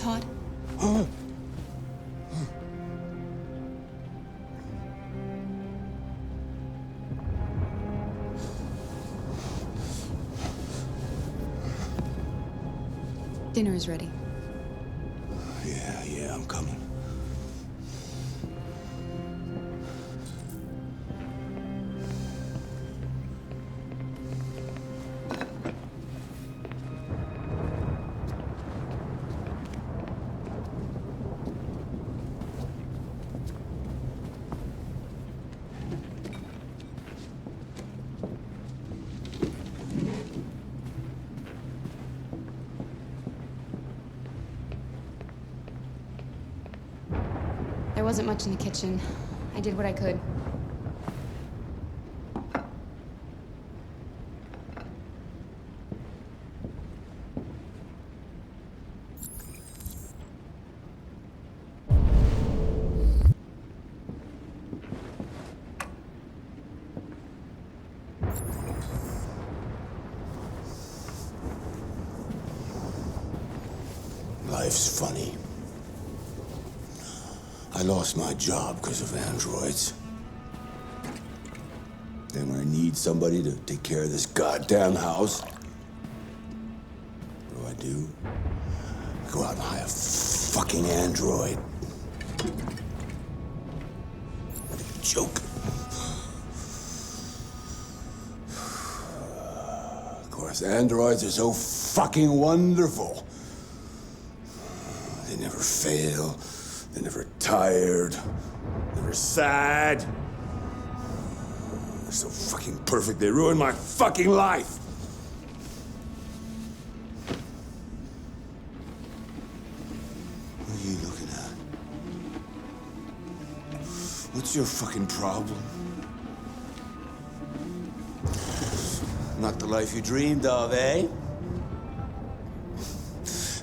Todd? Dinner is ready. Yeah, I'm coming. There wasn't much in the kitchen. I did what I could. Life's funny. I lost my job because of androids. Then when I need somebody to take care of this goddamn house, what do? I go out and hire a fucking android. What a joke. Of course, androids are so fucking wonderful. They never fail. They're never tired, never sad. They're so fucking perfect, they ruined my fucking life. What are you looking at? What's your fucking problem? Not the life you dreamed of, eh?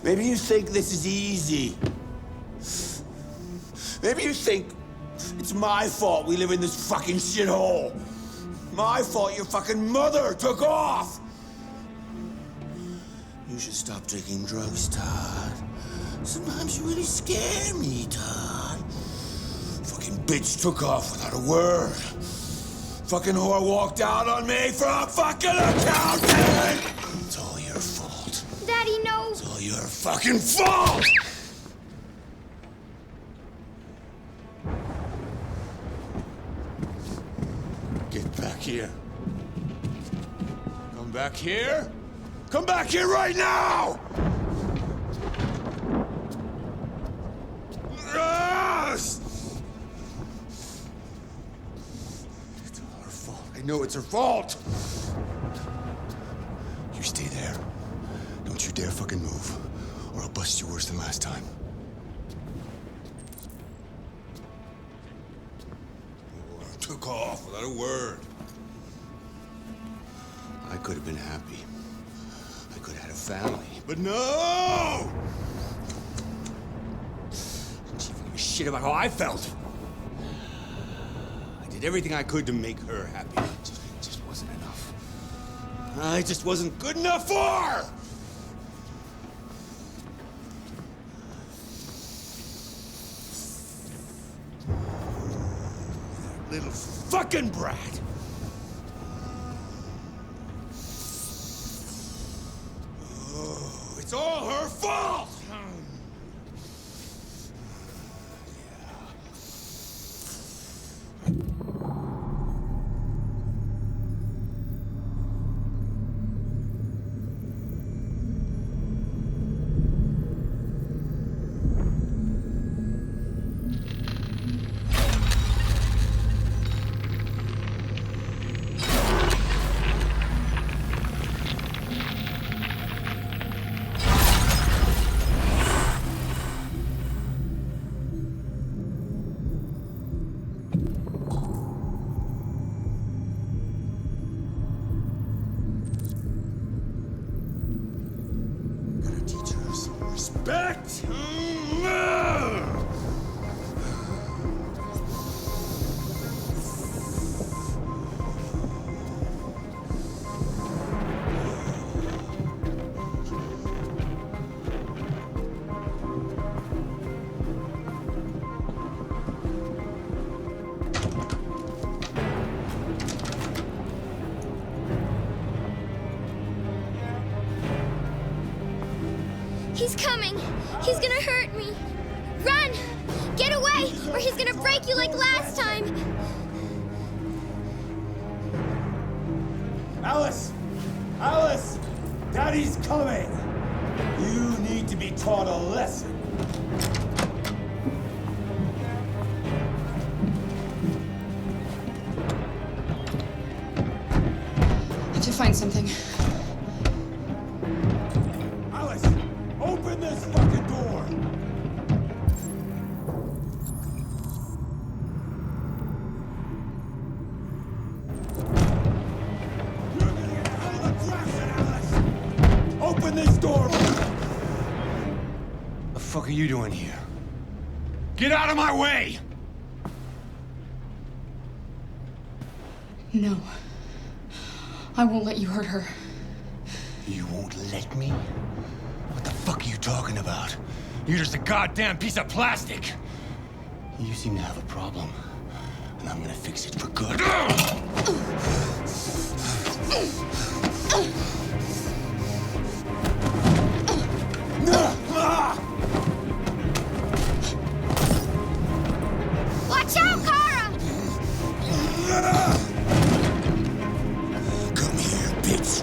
Maybe you think this is easy. Maybe you think it's my fault we live in this fucking shithole. My fault your fucking mother took off. You should stop taking drugs, Todd. Sometimes you really scare me, Todd. Fucking bitch took off without a word. Fucking whore walked out on me for a fucking accountant. It's all your fault. Daddy, no. It's all your fucking fault. Get back here. Come back here. Come back here right now! Yes! It's all her fault. I know it's her fault. You stay there. Don't you dare fucking move, or I'll bust you worse than last time. Took off without a word. I could have been happy. I could have had a family. But no! She didn't give a shit about how I felt. I did everything I could to make her happy. It just wasn't enough. I just wasn't good enough for her! Little fucking brat! Oh, it's all her fault! Gotta teach her some respect! He's coming. He's gonna hurt me. Run! Get away, or he's gonna break you like last time. Alice! Alice! Daddy's coming! You need to be taught a lesson. I have to find something. Alice! Open this fucking door! You're gonna get a hell of a dressing, Alice! Open this door! The fuck are you doing here? Get out of my way! No. I won't let you hurt her. You won't let me? What the fuck are you talking about? You're just a goddamn piece of plastic! You seem to have a problem, and I'm gonna fix it for good. Watch out, Kara! Come here, bitch!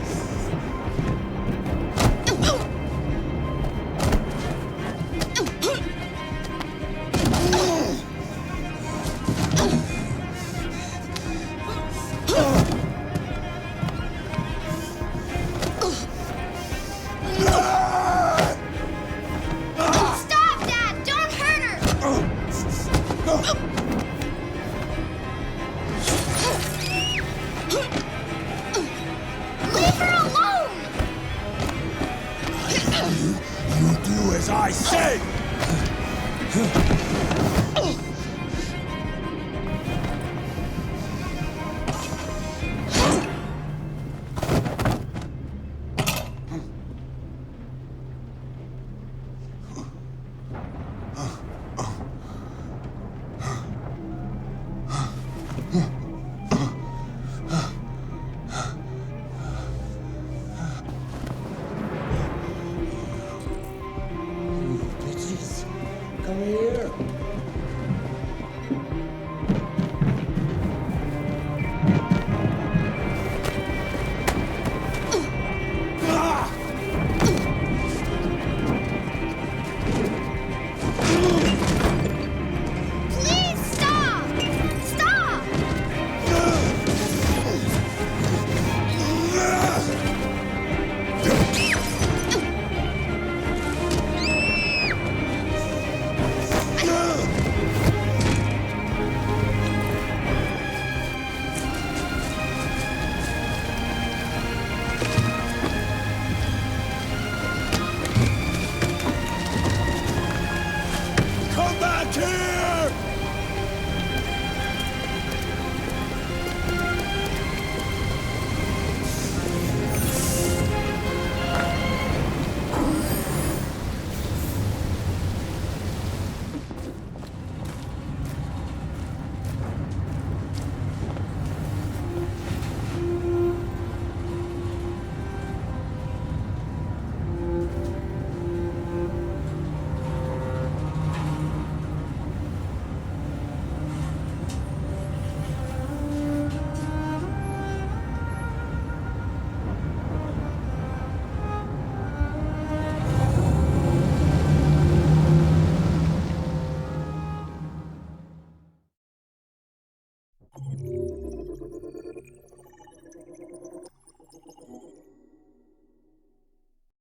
Stop, Dad! Don't hurt her! Leave her alone! You do as I say!